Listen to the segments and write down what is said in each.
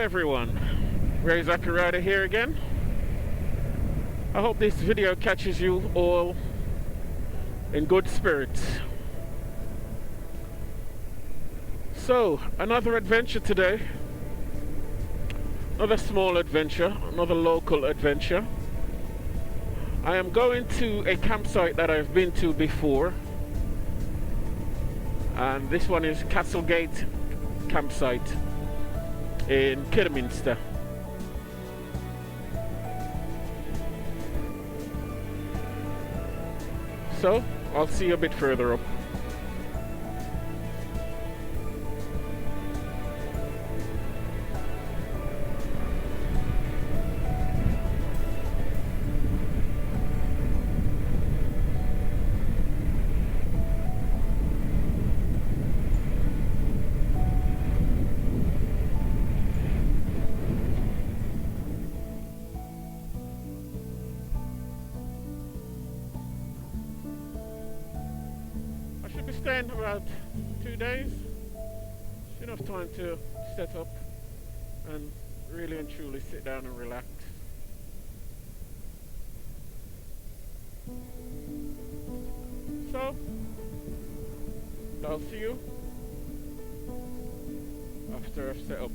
everyone, Ray Zachariah here again. I hope this video catches you all in good spirits. So, another adventure today. Another small adventure, another local adventure. I am going to a campsite that I've been to before. And this one is Castlegate campsite in Kidderminster. So, I'll see you a bit further up. Staying about 2 days. It's enough time to set up and really and truly sit down and relax. So, I'll see you after I've set up.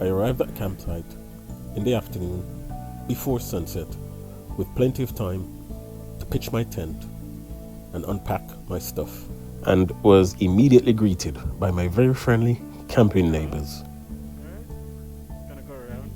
I arrived at campsite in the afternoon before sunset with plenty of time to pitch my tent and unpack my stuff, and was immediately greeted by my very friendly camping neighbors. Gonna go around.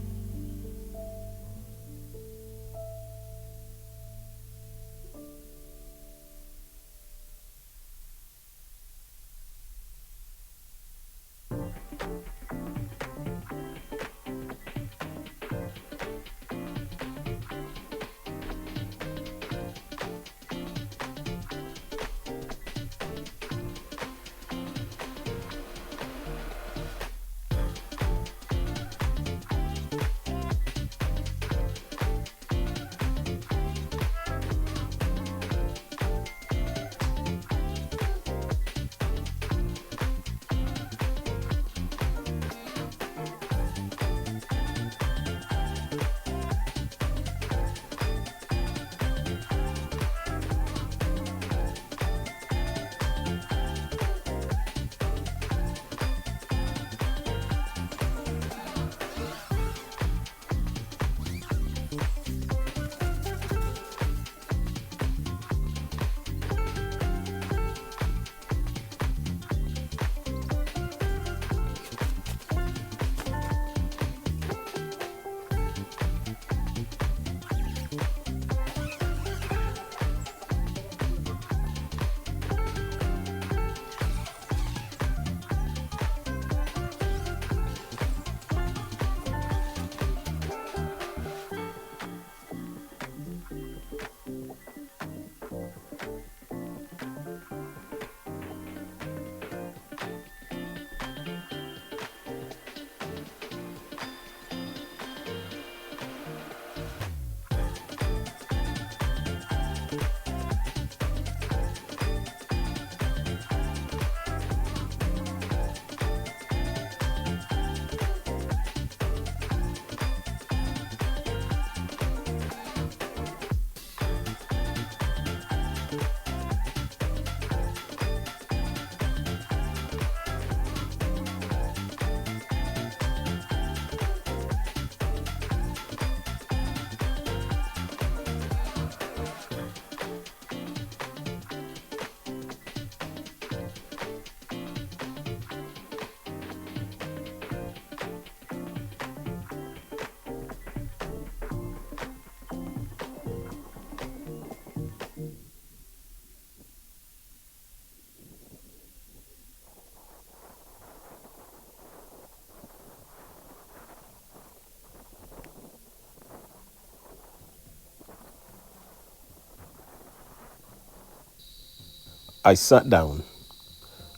I sat down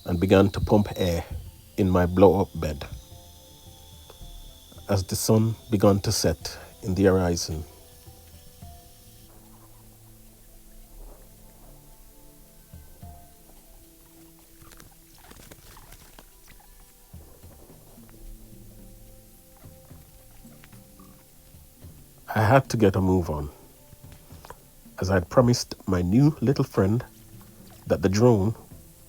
and began to pump air in my blow up bed. As the sun began to set in the horizon, I had to get a move on, as I'd promised my new little friend that the drone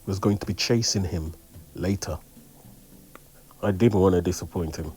was going to be chasing him later. I didn't want to disappoint him.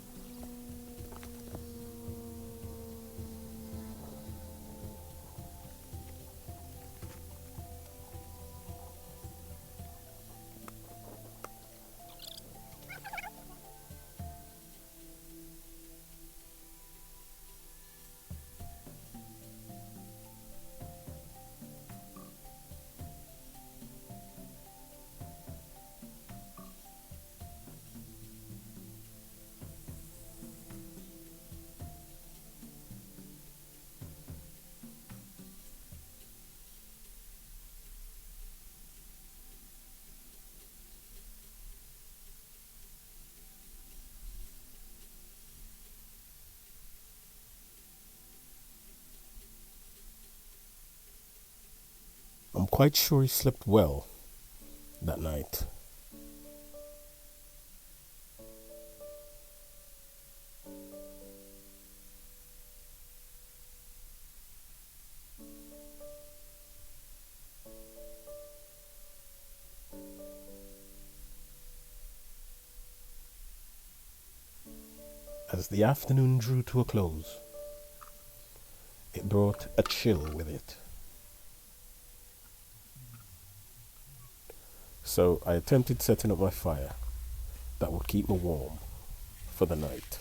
I'm quite sure he slept well that night. As the afternoon drew to a close, it brought a chill with it. So I attempted setting up my fire that would keep me warm for the night.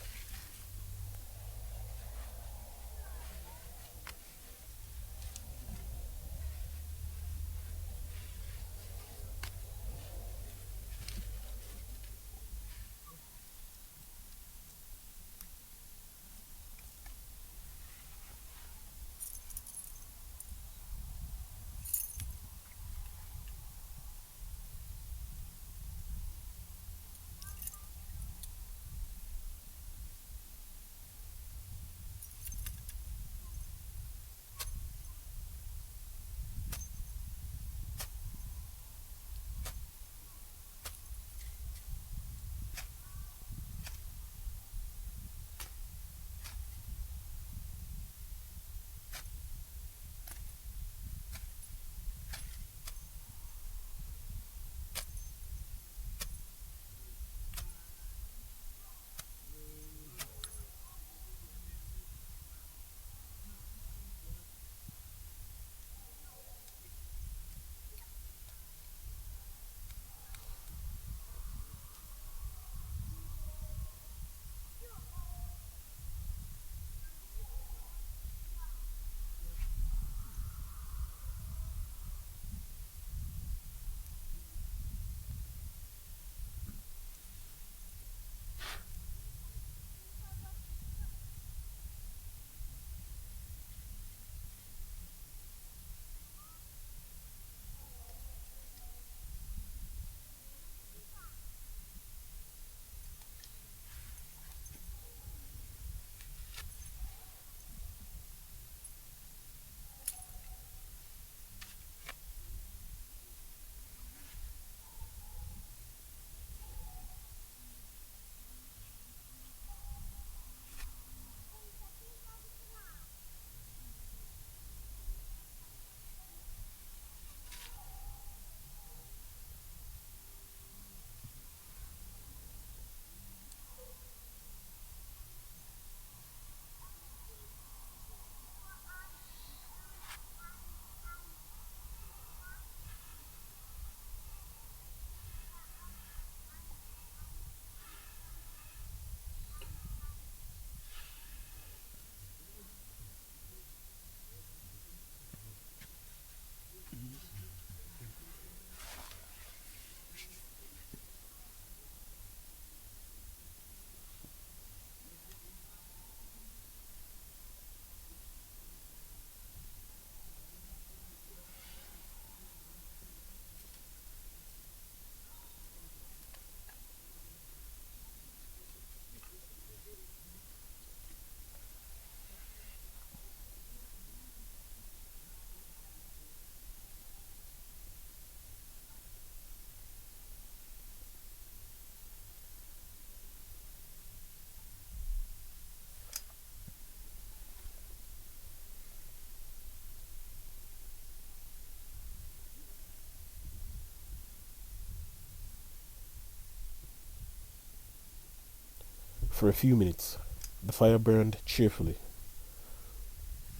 For a few minutes, the fire burned cheerfully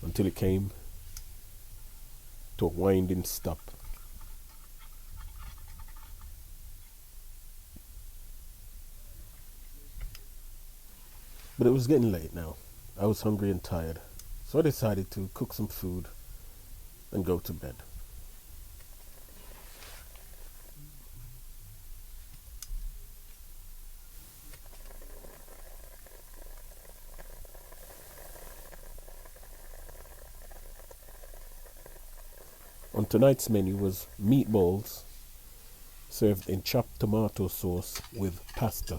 until it came to a winding stop. But it was getting late now. I was hungry and tired, so I decided to cook some food and go to bed. On tonight's menu was meatballs served in chopped tomato sauce with pasta.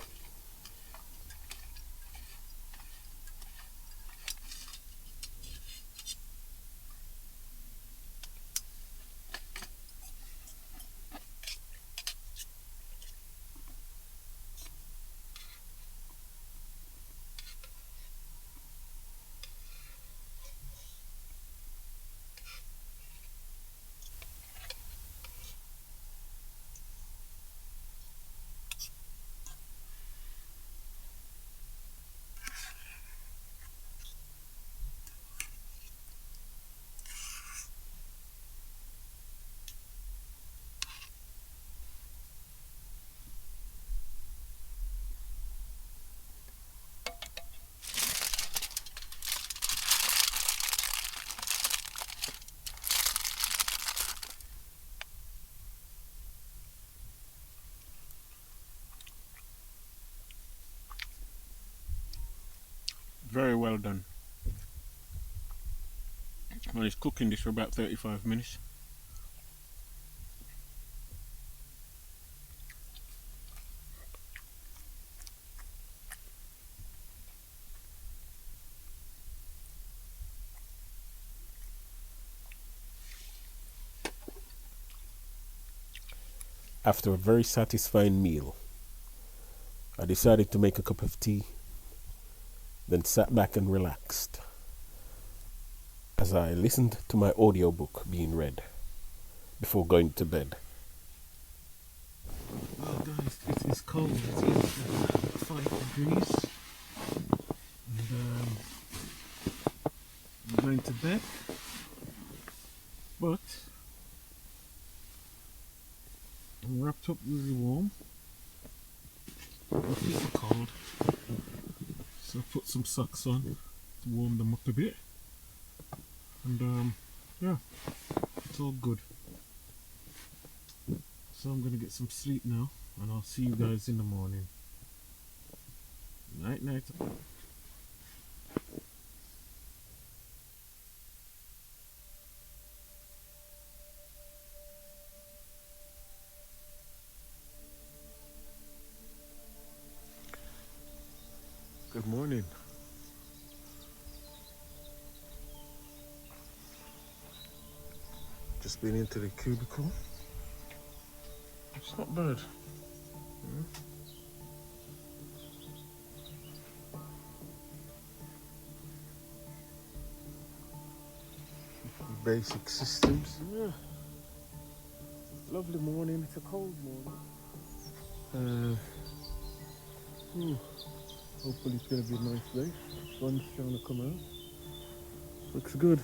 Very well done. I was cooking this for about 35 minutes. After a very satisfying meal, I decided to make a cup of tea, then sat back and relaxed as I listened to my audiobook being read before going to bed. Well guys, it is cold. It is 5 degrees and I'm going to bed, but I'm wrapped up really warm. My feet are cold, so I put some socks on to warm them up a bit, and yeah, it's all good. So I'm gonna get some sleep now, and I'll see you guys in the morning. Night night. Good morning. Just been into the cubicle. It's not bad. Basic systems. Yeah. Lovely morning. It's a cold morning. Hopefully it's going to be a nice day. Sun's trying to come out. Looks good.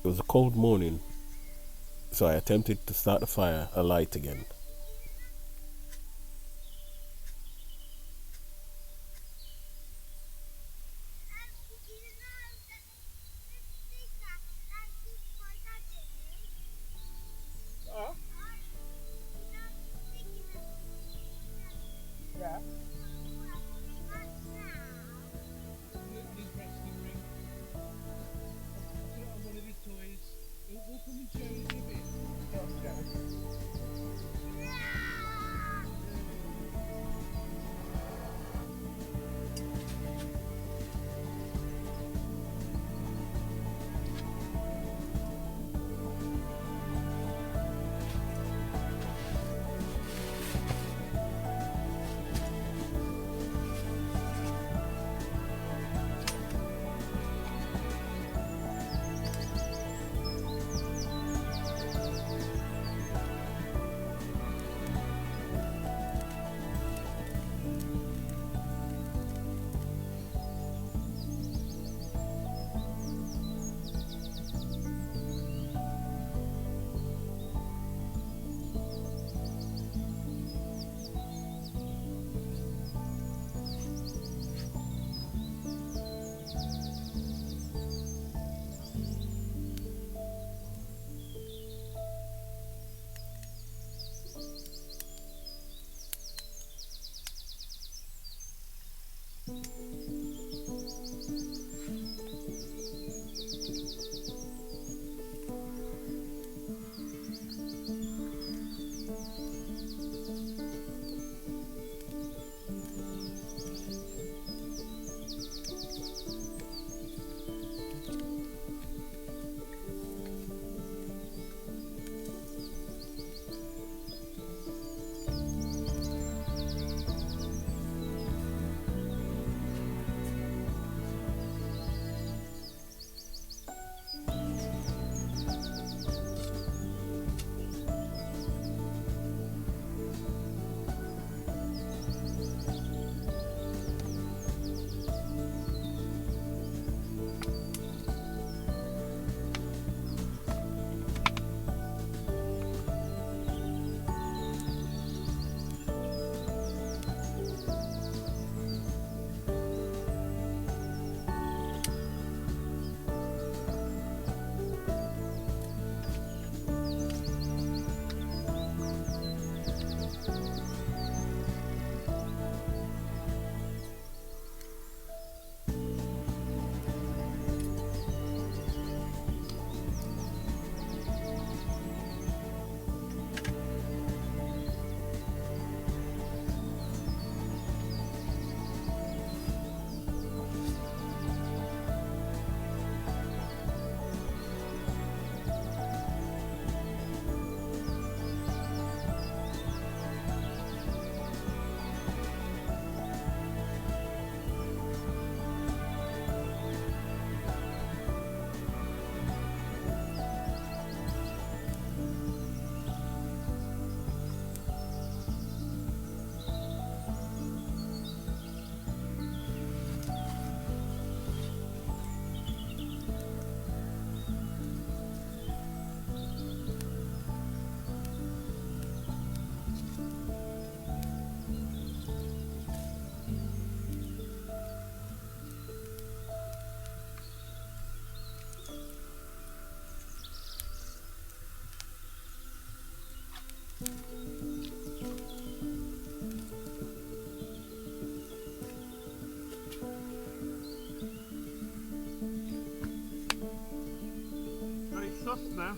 It was a cold morning, so I attempted to start the fire alight again. Yeah. Very soft now.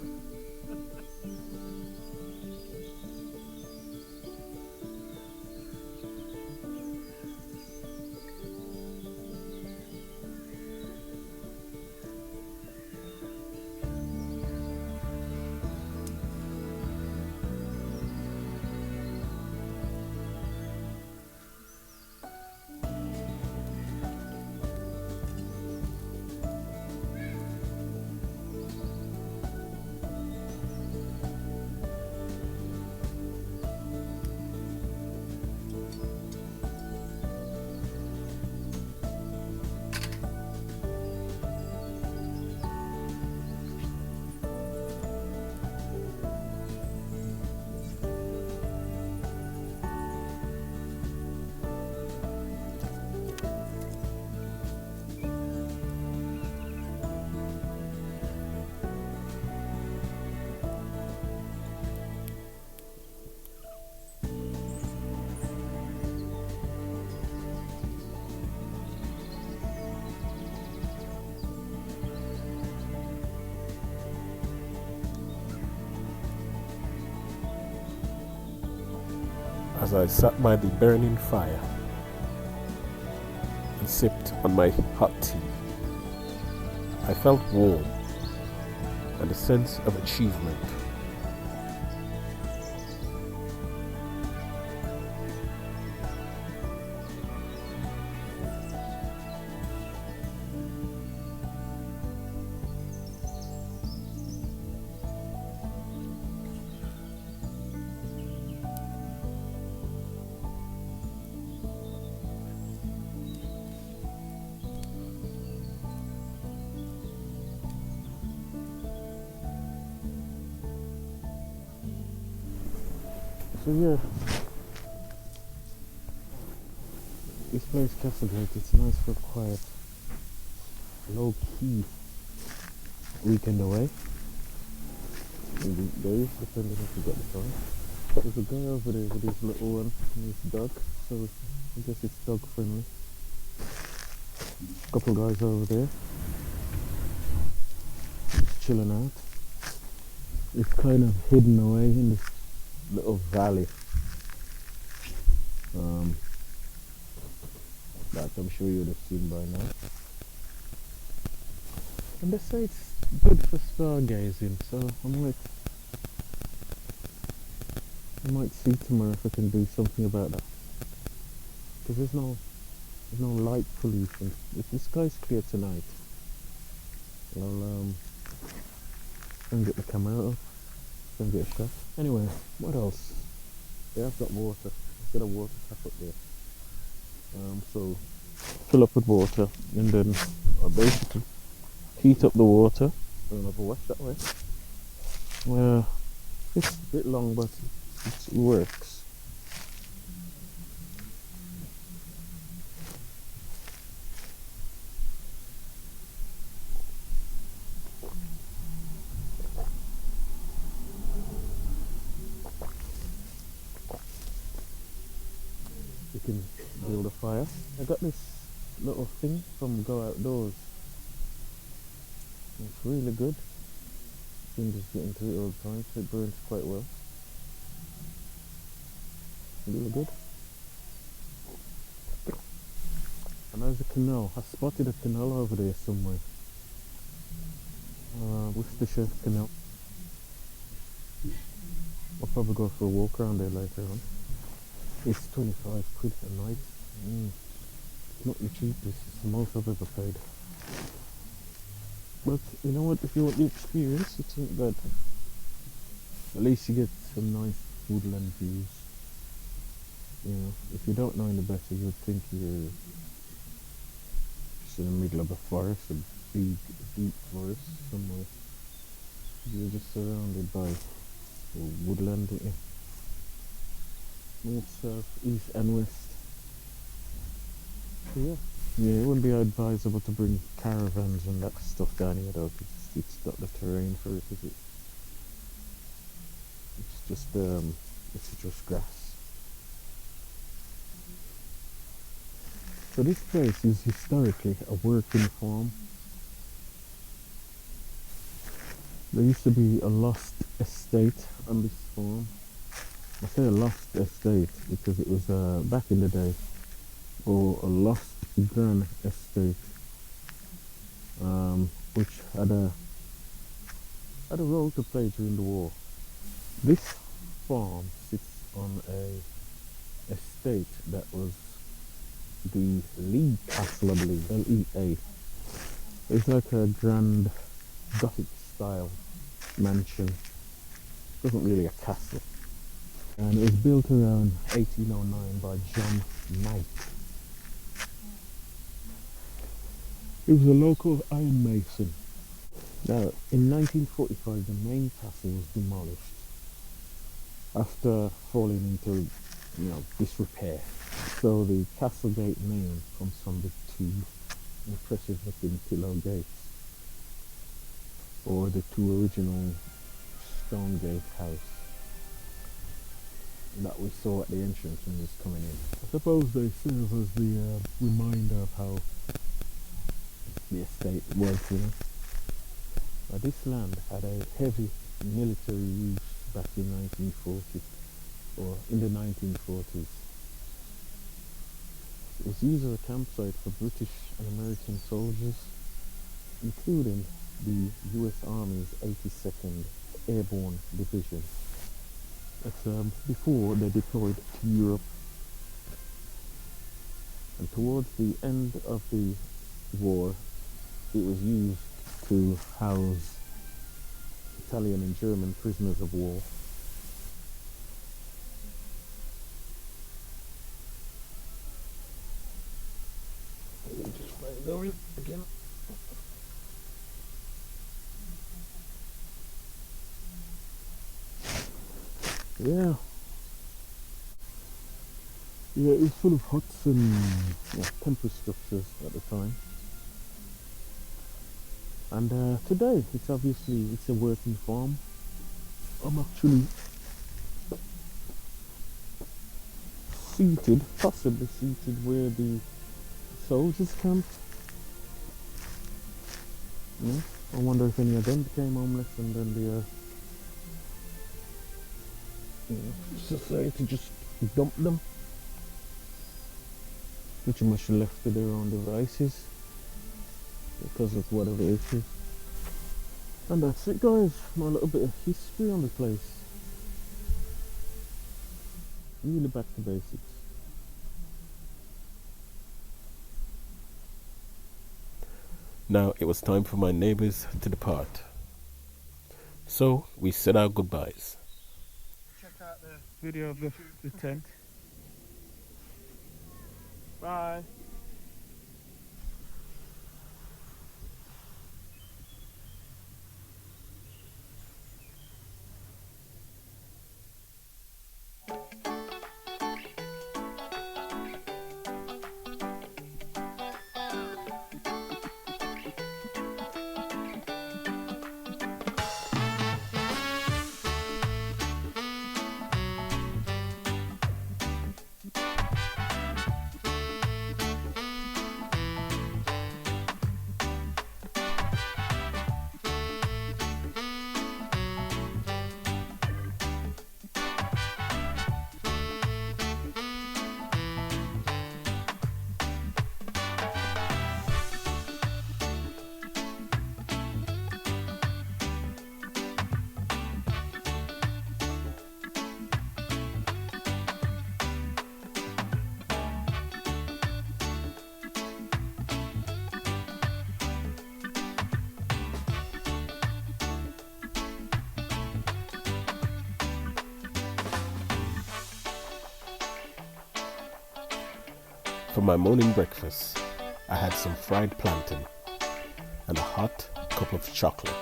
as I sat by the burning fire and sipped on my hot tea. I felt warm and a sense of achievement. So yeah, this place Castlegate, it's nice for a quiet, low-key weekend away. Days, depending if you got the time. There's a guy over there with his little one and his dog, so I guess it's dog friendly. Couple guys over there, just chilling out. It's kind of hidden away in this little valley that I'm sure you would have seen by now. And they say it's good for stargazing, so I might see tomorrow if I can do something about that. Because there's no light pollution. If the sky's clear tonight, I'll try and get the camera up, try and get a shot. Anyway, what else? Yeah, I've got water. I've got a water tap up there. So fill up with water and then I basically heat up the water. I don't know if I watch that way. Well, it's a bit long, but it works. You can build a fire. I got this little thing from Go Outdoors. It's really good. You can just get into it all the time, so it burns quite well. Really good. And there's a canal. I spotted a canal over there somewhere. Worcestershire Canal. I'll probably go for a walk around there later on. It's 25 quid a night. It's not the cheapest, it's the most I've ever paid. But you know what, if you want the experience, it's not bad. At least you get some nice woodland views. You know, if you don't know any better, you'd think you're just in the middle of a forest, a big, deep forest somewhere. You're just surrounded by woodland, aren't you? North, south, east and west. So yeah, it wouldn't be advisable to bring caravans and that stuff down here though, because it's not the terrain for it, is it? It's just grass. So this place is historically a working farm. There used to be a lost estate on this farm. I say a lost estate because it was back in the day, or a lost grand estate, which had a role to play during the war. This farm sits on a estate that was the Lee Castle, I believe, L-E-A. It's like a grand Gothic style mansion. It wasn't really a castle. And it was built around 1809 by John Knight. He was a local ironmason. Now, in 1945, the main castle was demolished after falling into, disrepair. So the Castlegate name comes from the two impressive-looking pillar gates, or the two original stone gate house that we saw at the entrance when we was coming in. I suppose they serve as the reminder of how the estate was, This land had a heavy military use back in 1940. or in the 1940s. It was used as a campsite for British and American soldiers, including the US Army's 82nd Airborne Division. That's before they deployed to Europe. And towards the end of the war, it was used to house Italian and German prisoners of war. Let me just find over again. Yeah. Yeah, it was full of huts and temporary structures at the time. And today, it's a working farm. I'm actually possibly seated where the soldiers camped. Yeah. I wonder if any of them became homeless and then the society just dumped them. Pretty much left to their own devices because of whatever it is. And that's it, guys. My little bit of history on the place. Really back to basics. Now it was time for my neighbours to depart. So we said our goodbyes. Check out the video of the tent. Bye. For my morning breakfast, I had some fried plantain and a hot cup of chocolate.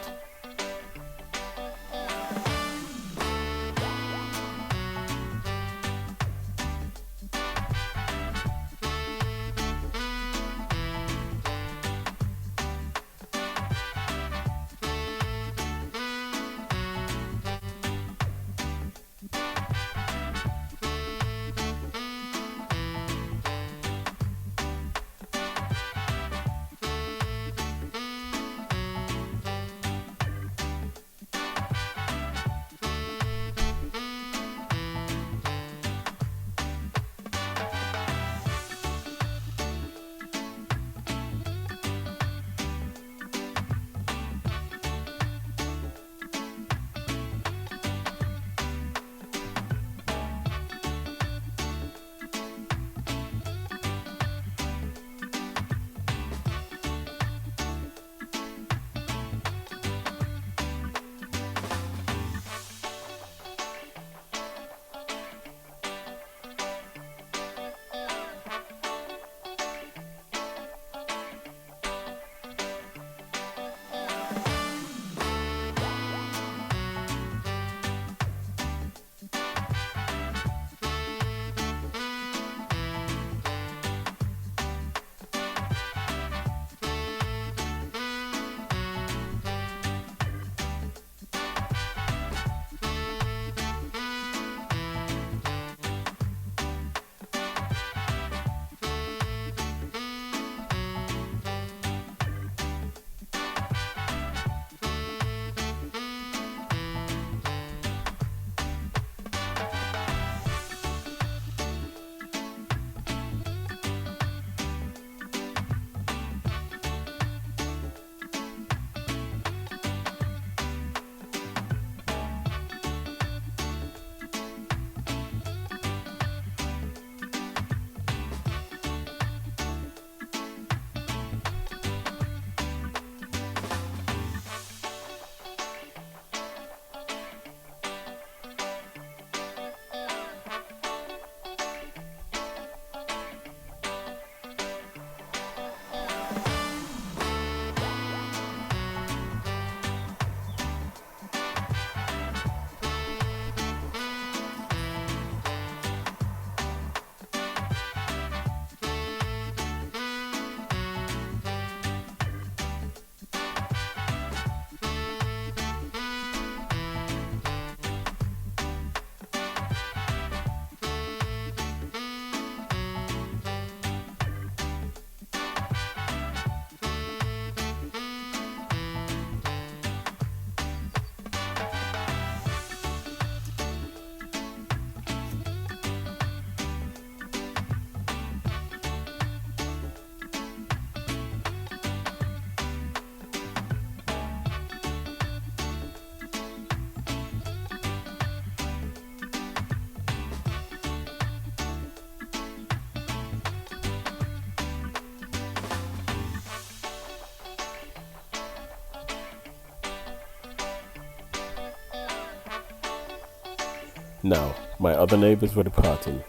Now, my other neighbors were departing,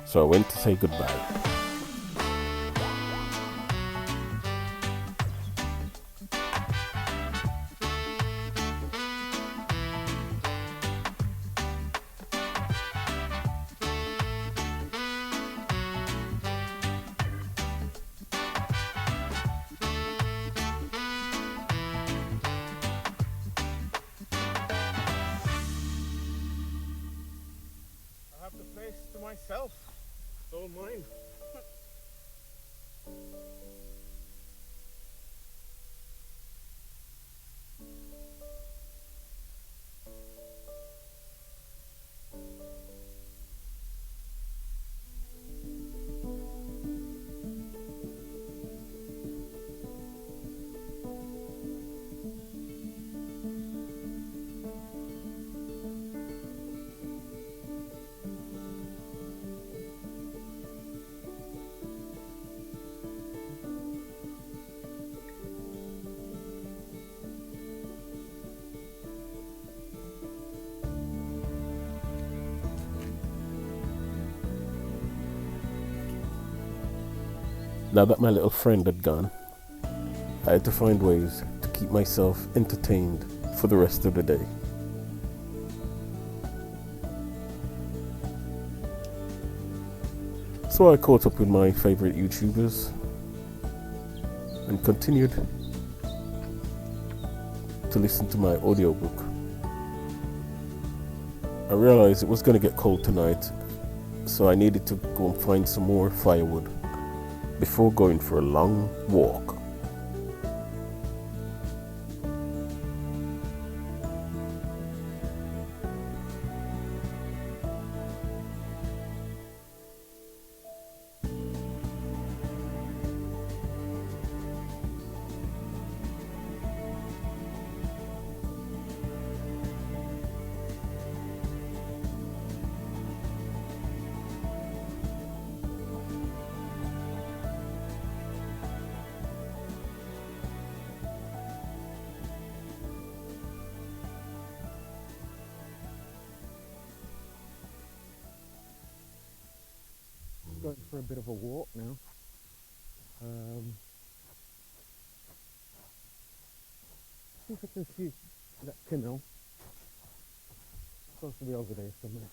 so I went to say goodbye. I have the place to myself. It's all mine. Now that my little friend had gone, I had to find ways to keep myself entertained for the rest of the day. So I caught up with my favorite YouTubers and continued to listen to my audiobook. I realized it was going to get cold tonight, so I needed to go and find some more firewood before going for a long walk. Going for a bit of a walk now. See if I can see that canal. It's supposed to be over there somewhere.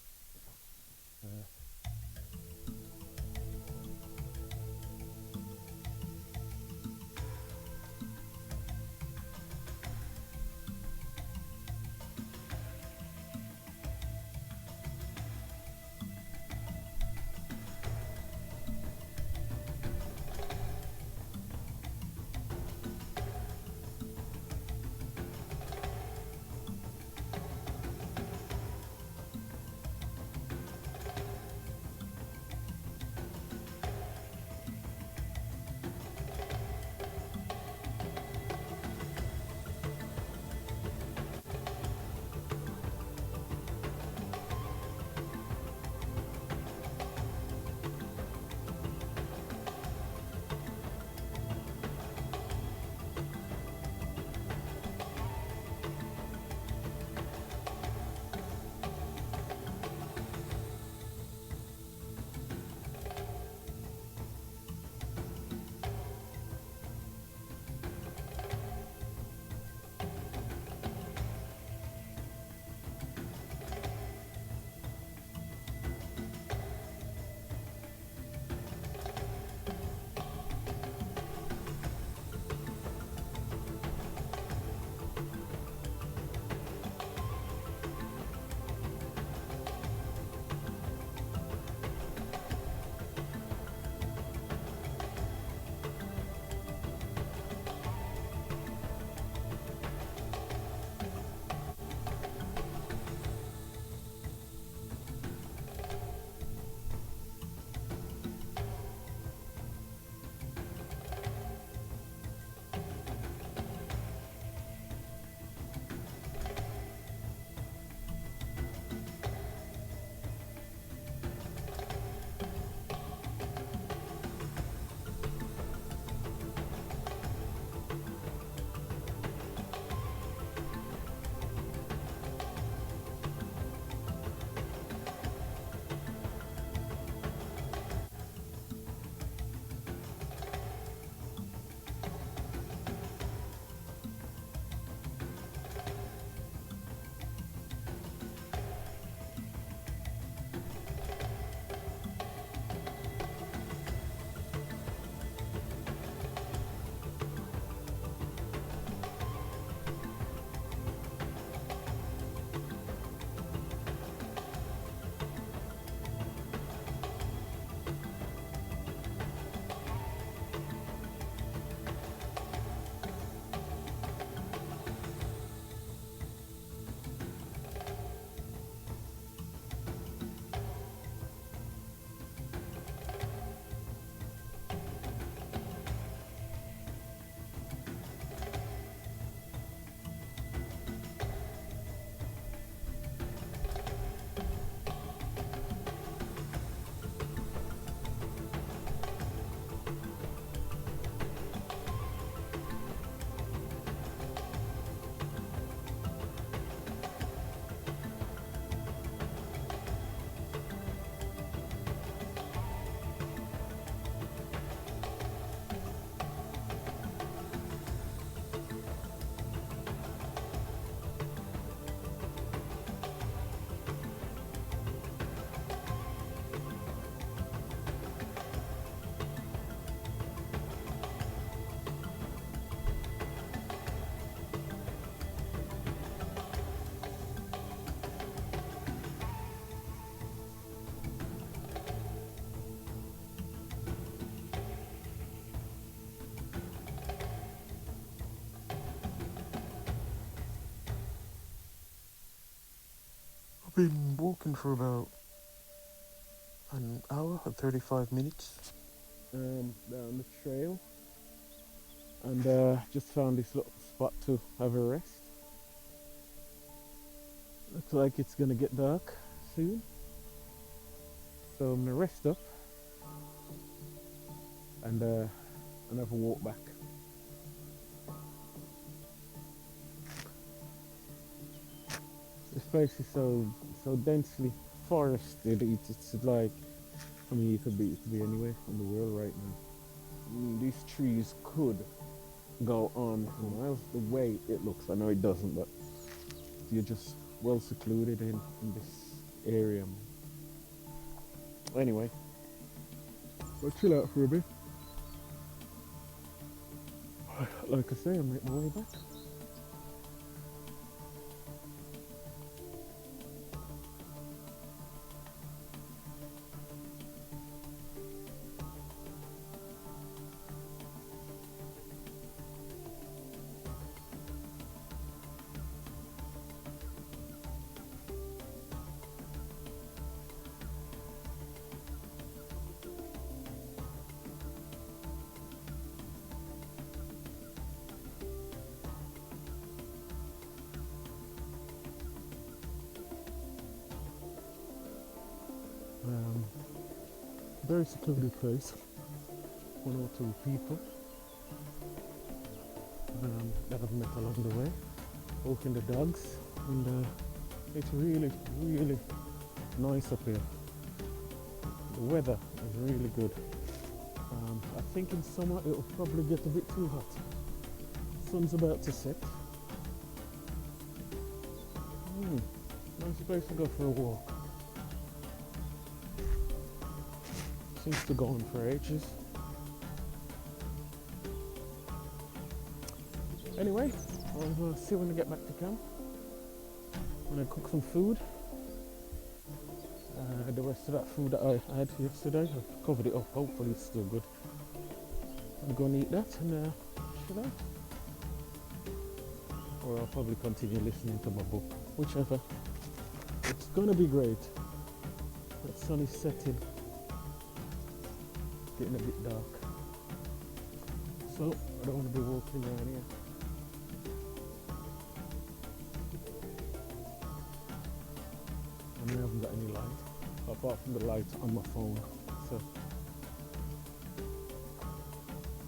been walking for about an hour and 35 minutes down the trail, and just found this little spot to have a rest. Looks like it's gonna get dark soon, so I'm gonna rest up and have a walk back. This place is so densely forested. It's like, I mean, it could be anywhere in the world right now. I mean, these trees could go on for miles the way it looks. I know it doesn't, but you're just well secluded in this area. Anyway, we'll chill out for a bit. Like I say, I'm making my way back. Very secluded place. One or two people that I've met along the way, walking the dogs, and it's really nice up here. The weather is really good. I think in summer it'll probably get a bit too hot. Sun's about to set. Nice place to go for a walk. Seems to go on for ages. Anyway, I'll see when I get back to camp. When I cook some food. The rest of that food that I had yesterday, I've covered it up. Hopefully it's still good. I'm going to eat that and chill out. Or I'll probably continue listening to my book. Whichever. It's going to be great. The sun is setting. Getting a bit dark, so I don't want to be walking around here. And I haven't got any light apart from the light on my phone, so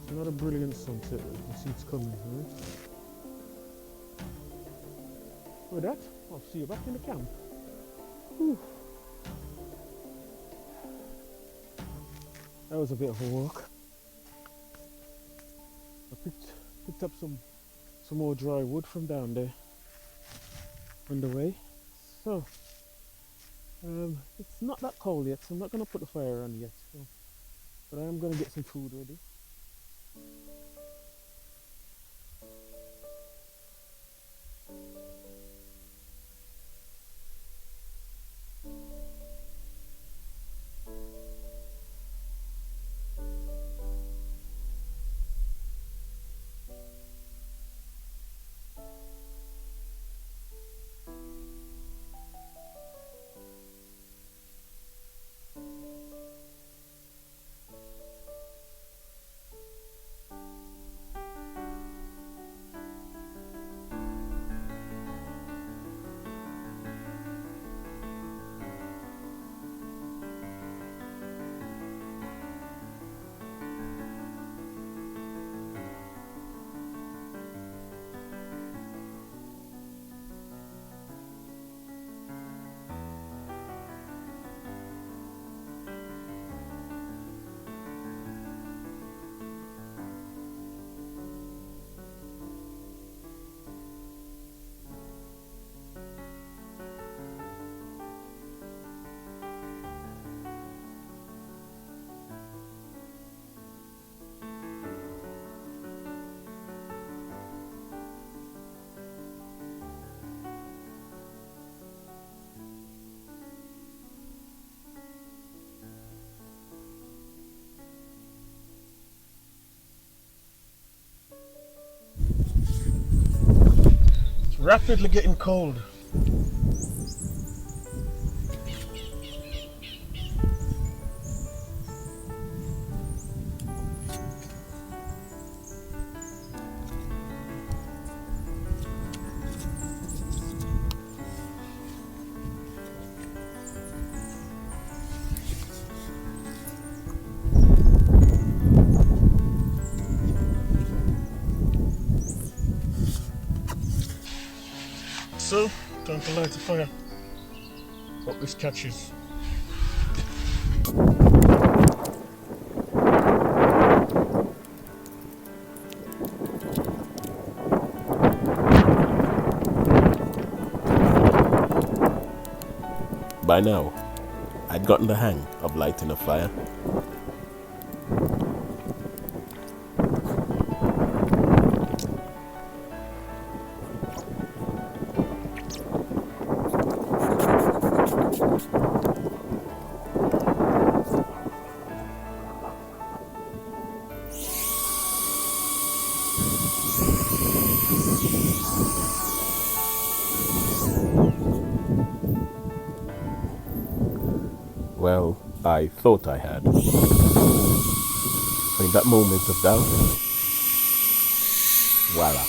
it's not a brilliant sunset. You see it's coming, right? With that, I'll see you back in the camp. Whew. That was a bit of a walk. I picked up some more dry wood from down there on the way. So it's not that cold yet, so I'm not gonna put the fire on yet. So, but I am gonna get some food ready. Rapidly getting cold. So, time to light a fire. Hope this catches. By now, I'd gotten the hang of lighting a fire. Well, I thought I had. In that moment of doubt, voila.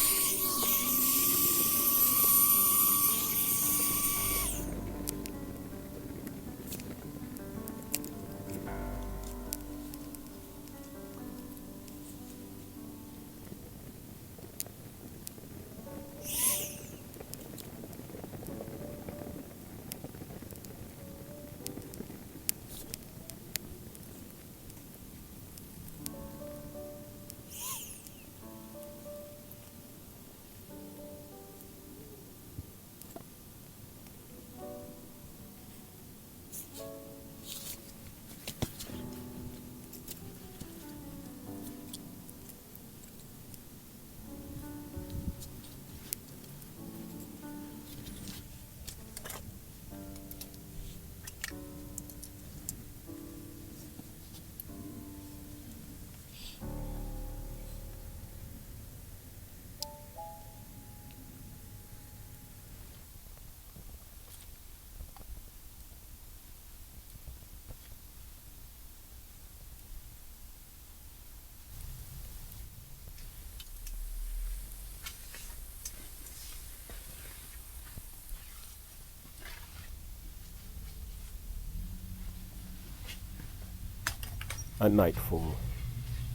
At nightfall,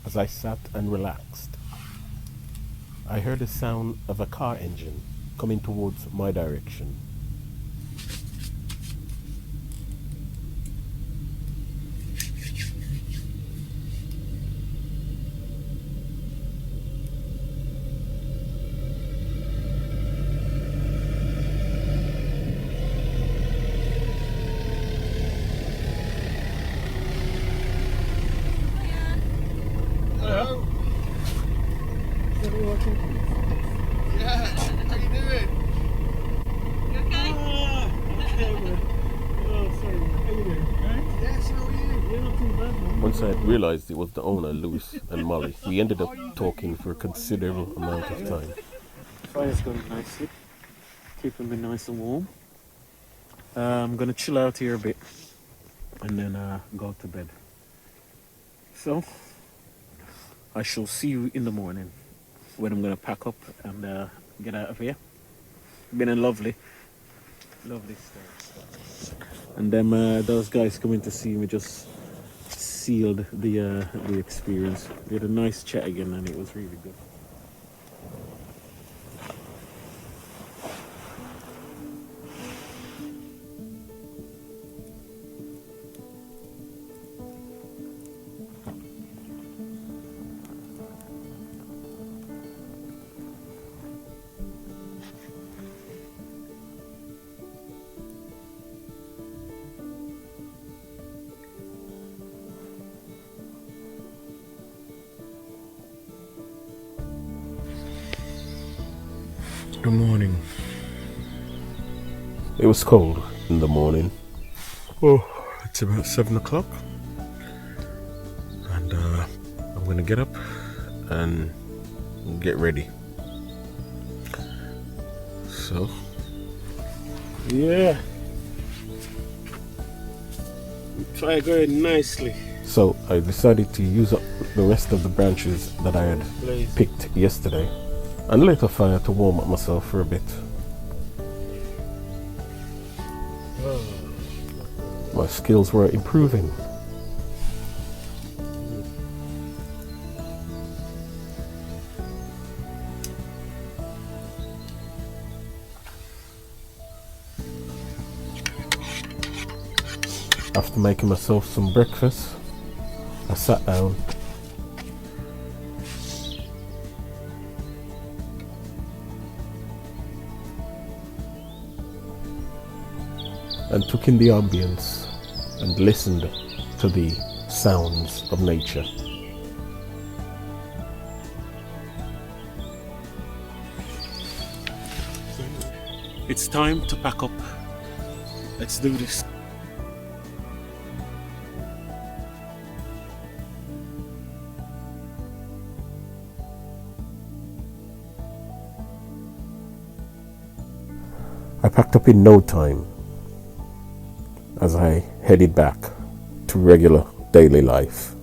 as I sat and relaxed, I heard the sound of a car engine coming towards my direction. Yeah, how you doing? You okay? Yes, how are you? Once I had realized it was the owner, Lewis and Molly, we ended up talking for a considerable amount of time. Fire's going nicely, keeping me nice and warm. I'm gonna chill out here a bit and then go to bed. So I shall see you in the morning when I'm gonna pack up and get out of here. Been a lovely stay. And then those guys coming to see me just sealed the experience. We had a nice chat again and it was really good. Good morning. It was cold in the morning. Oh, it's about 7 o'clock. And I'm gonna get up and get ready. So, yeah. Fire going nicely. So I decided to use up the rest of the branches that I had picked yesterday and lit a fire to warm up myself for a bit. My skills were improving. After making myself some breakfast, I sat down and took in the ambience and listened to the sounds of nature. It's time to pack up. Let's do this. I packed up in no time as I headed back to regular daily life.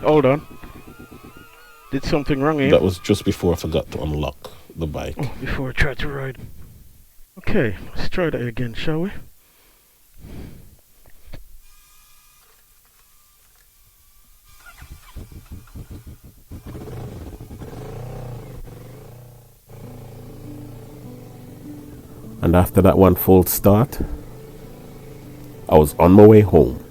Hold on. Did something wrong here? That was just before I forgot to unlock the bike. Oh, before I tried to ride. Okay, let's try that again, shall we? And after that one full start, I was on my way home.